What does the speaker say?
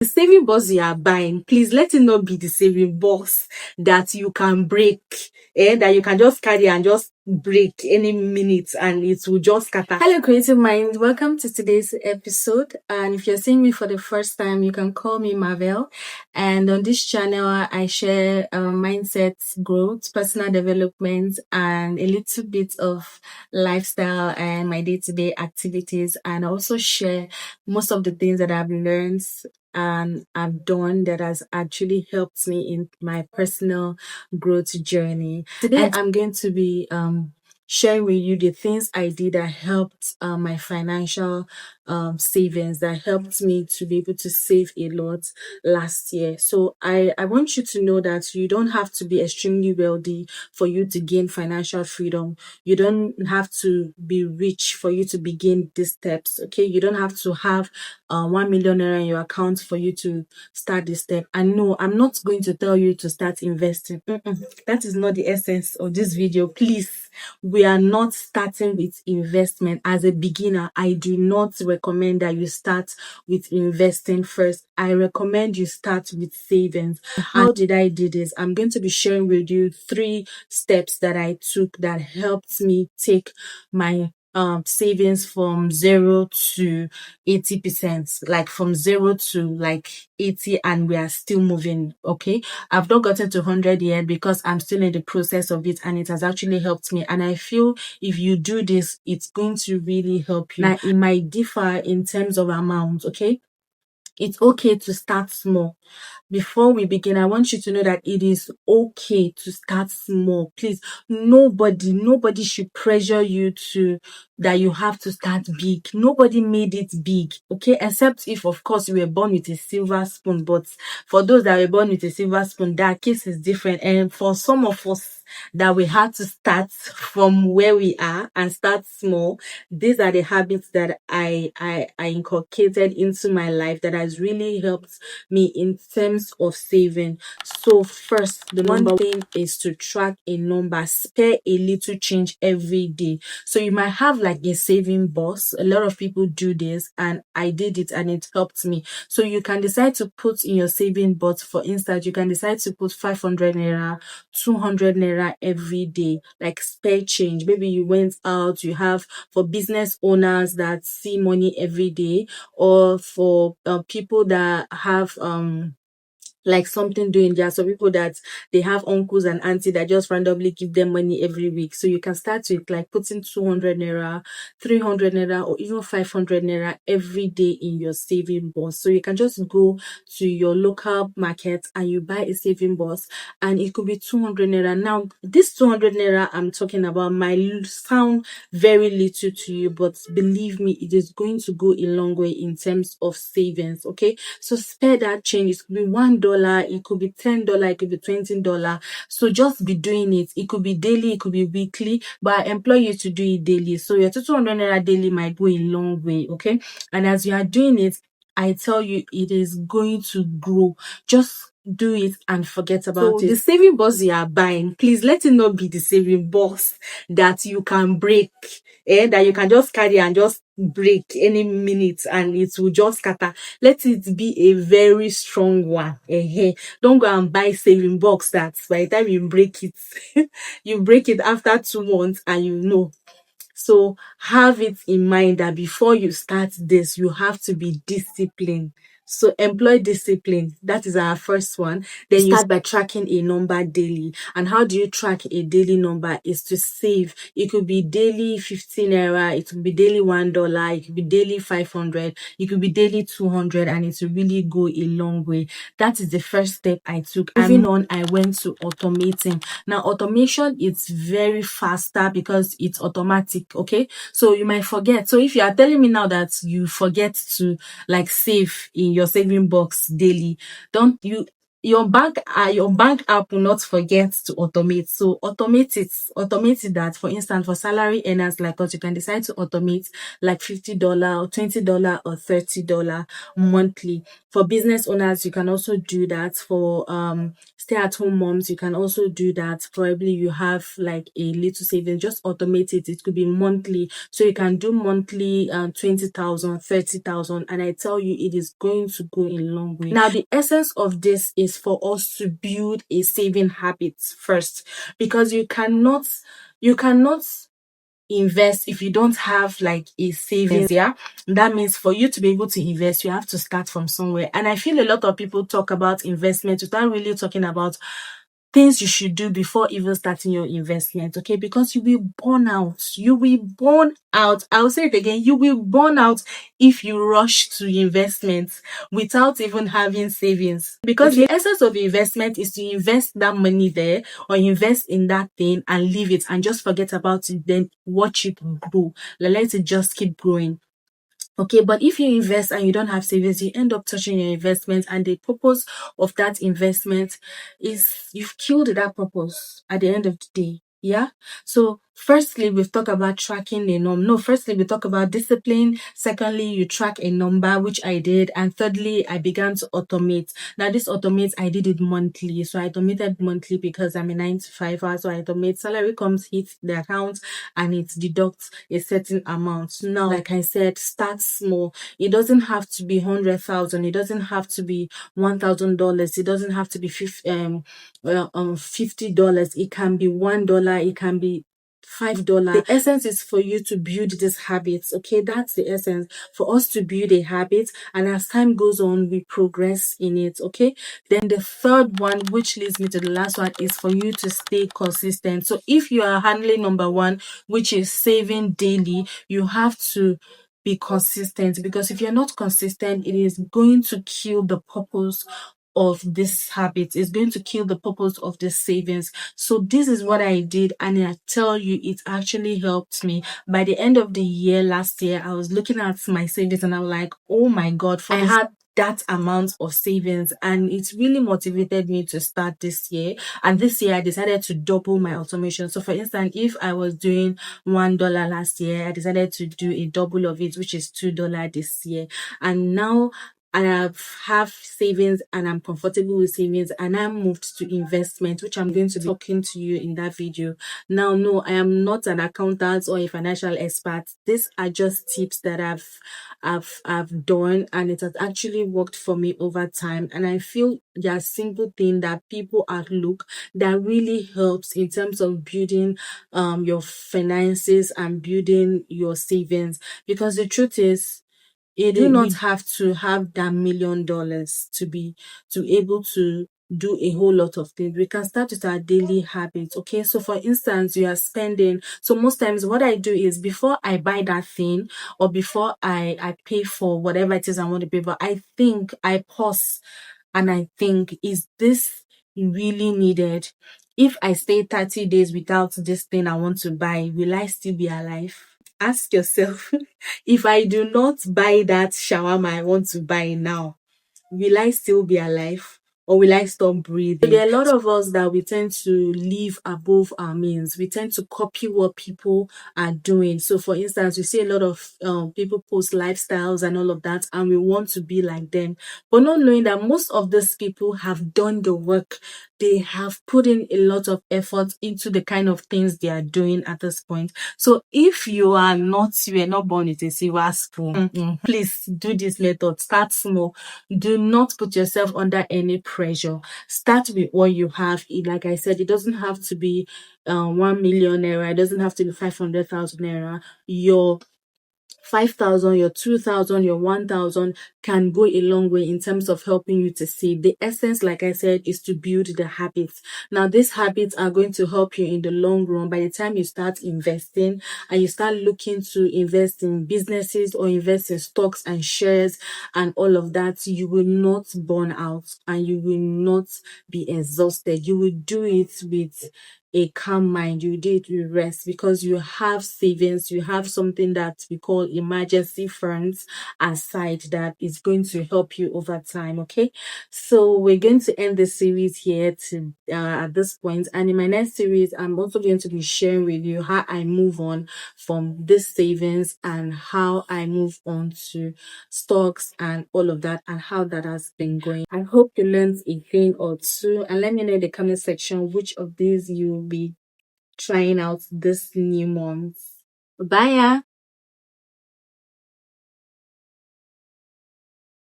The saving box you are buying, please let it not be the saving box that you can break, that you can just carry and just break any minute and it will just scatter. Hello creative mind, welcome to today's episode. And if you're seeing me for the first time, you can call me Marvel. And on this channel I share mindset growth, personal development, and a little bit of lifestyle and my day-to-day activities, and also share most of the things that I've learned and I've done that has actually helped me in my personal growth journey. Today I'm going to be sharing with you the things I did that helped my financial savings, that helped me to be able to save a lot last year. So I want you to know that you don't have to be extremely wealthy for you to gain financial freedom. You don't have to be rich for you to begin these steps. Okay, you don't have to have 1 million naira in your account for you to start this step. And no, I'm not going to tell you to start investing. That is not the essence of this video. Please, we are not starting with investment. As a beginner, I do not recommend that you start with investing first. I recommend you start with savings. How did I do this? I'm going to be sharing with you 3 steps that I took that helped me take my savings from 0 to 80%, like from 0 to like 80, and we are still moving. Okay, I've not gotten to 100 yet because I'm still in the process of it, and it has actually helped me. And I feel if you do this, it's going to really help you. Now, it might differ in terms of amount. Okay, it's okay to start small. Before we begin, I want you to know that it is okay to start small. Please, nobody should pressure you to that you have to start big. Nobody made it big, okay? Except if, of course, you were born with a silver spoon. But for those that were born with a silver spoon, that case is different. And for some of us that we had to start from where we are and start small, these are the habits that I inculcated into my life that has really helped me in terms of saving. So first, the one thing is to track a number, spare a little change every day. So you might have like a saving box. A lot of people do this, and I did it and it helped me. So you can decide to put in your saving box, for instance, you can decide to put 500 naira, 200 naira every day, like spare change. Maybe you went out, you have, for business owners that see money every day, or for people that have like something doing. There are some people that they have uncles and aunties that just randomly give them money every week. So you can start with like putting 200 naira, 300 naira, or even 500 naira every day in your saving box. So you can just go to your local market and you buy a saving box, and it could be 200 naira. Now, this 200 naira I'm talking about might sound very little to you, but believe me, it is going to go a long way in terms of savings. Okay, so spare that change. It could be $1, it could be $10, it could be $20. So just be doing it. It could be daily, it could be weekly, but I employ you to do it daily. So your 200 naira daily might go a long way. Okay, and as you are doing it, I tell you, it is going to grow. Just do it and forget about it. The saving box you are buying, please let it not be the saving box that you can break, that you can just carry and just break any minute and it will just scatter. Let it be a very strong one. Don't go and buy saving box that by the time you break it, you break it after 2 months and you know. So have it in mind that before you start this, you have to be disciplined. So employ discipline. That is our first one. Then you start by tracking a number daily. And how do you track a daily number? Is to save. It could be daily 15 naira, it could be daily $1, it could be daily 500, it could be daily 200, and it will really go a long way. That is the first step I took. Moving on, I went to automating. Now, automation is very faster because it's automatic. Okay, so you might forget. So if you are telling me now that you forget to like save in your saving box daily, don't you, your bank app will not forget to automate. So automate it. That, for instance, for salary earners like us, you can decide to automate like $50 or $20 or $30 monthly. For business owners, you can also do that. For stay-at-home moms, you can also do that. Probably you have like a little savings, just automate it. It could be monthly, so you can do monthly 20,000, 30,000, and I tell you, it is going to go a long way. Now, the essence of this is for us to build a saving habit first, because you cannot invest if you don't have like a savings. Yeah, that means for you to be able to invest, you have to start from somewhere. And I feel a lot of people talk about investment without really talking about things you should do before even starting your investment. Okay, because you will burn out. You will burn out. I'll say it again, you will burn out if you rush to investments without even having savings. Because the essence of investment is to invest that money there, or invest in that thing and leave it and just forget about it, then watch it grow. Let it just keep growing. Okay, but if you invest and you don't have savings, you end up touching your investment, and the purpose of that investment is you've killed that purpose at the end of the day. Yeah. So firstly, we've talked about tracking a number. No, firstly, we talk about discipline. Secondly, you track a number, which I did. And thirdly, I began to automate. Now, this automate, I did it monthly. So I automated monthly because I'm a 9 to 5 hour. So I automate, salary comes, hits the account, and it deducts a certain amount. Now, like I said, start small. It doesn't have to be 100,000. It doesn't have to be $1,000. It doesn't have to be $50. It can be $1. It can be $5. The essence is for you to build these habits. Okay, that's the essence, for us to build a habit, and as time goes on, we progress in it. Okay, then the third one, which leads me to the last one, is for you to stay consistent. So if you are handling number one, which is saving daily, you have to be consistent, because if you're not consistent, it is going to kill the purpose of this habit. Is going to kill the purpose of the savings. So this is what I did, and I tell you, it actually helped me. By the end of the year last year, I was looking at my savings and I'm like, oh my god, I had that amount of savings, and it really motivated me to start this year. And this year I decided to double my automation. So for instance, if I was doing $1 last year, I decided to do a double of it, which is $2 this year. And now I have savings, and I'm comfortable with savings, and I moved to investment, which I'm going to be talking to you in that video. Now, no, I am not an accountant or a financial expert. These are just tips that I've done, and it has actually worked for me over time. And I feel there are simple things that people outlook that really helps in terms of building your finances and building your savings. Because the truth is, you do not have to have that $1 million to be able to do a whole lot of things. We can start with our daily habits. Okay, so for instance, you are spending. So most times what I do is, before I buy that thing, or before I pay for whatever it is I want to pay for, I pause and I think, is this really needed? If I stay 30 days without this thing I want to buy, will I still be alive? Ask yourself, if I do not buy that shawarma I want to buy now, will I still be alive? Or will I stop breathing? So there are a lot of us that we tend to live above our means. We tend to copy what people are doing. So for instance, we see a lot of people post lifestyles and all of that, and we want to be like them, but not knowing that most of these people have done the work. They have put in a lot of effort into the kind of things they are doing at this point. So if you are not born with a silver spoon, please do this method. Start small. Do not put yourself under any pressure. Start with what you have. Like I said, it doesn't have to be 1 million naira. It doesn't have to be 500,000 naira. Your 5,000, your 2,000, your 1,000 can go a long way in terms of helping you to save. The essence, like I said, is to build the habits. Now, these habits are going to help you in the long run. By the time you start investing and you start looking to invest in businesses or invest in stocks and shares and all of that, you will not burn out and you will not be exhausted. You will do it with a calm mind, you do it with rest, because you have savings, you have something that we call emergency funds aside that is going to help you over time. Okay, so we're going to end the series here to at this point, and in my next series I'm also going to be sharing with you how I move on from this savings and how I move on to stocks and all of that, and how that has been going. I hope you learned a thing or two, and let me know in the comment section which of these you'll be trying out this new month. Bye.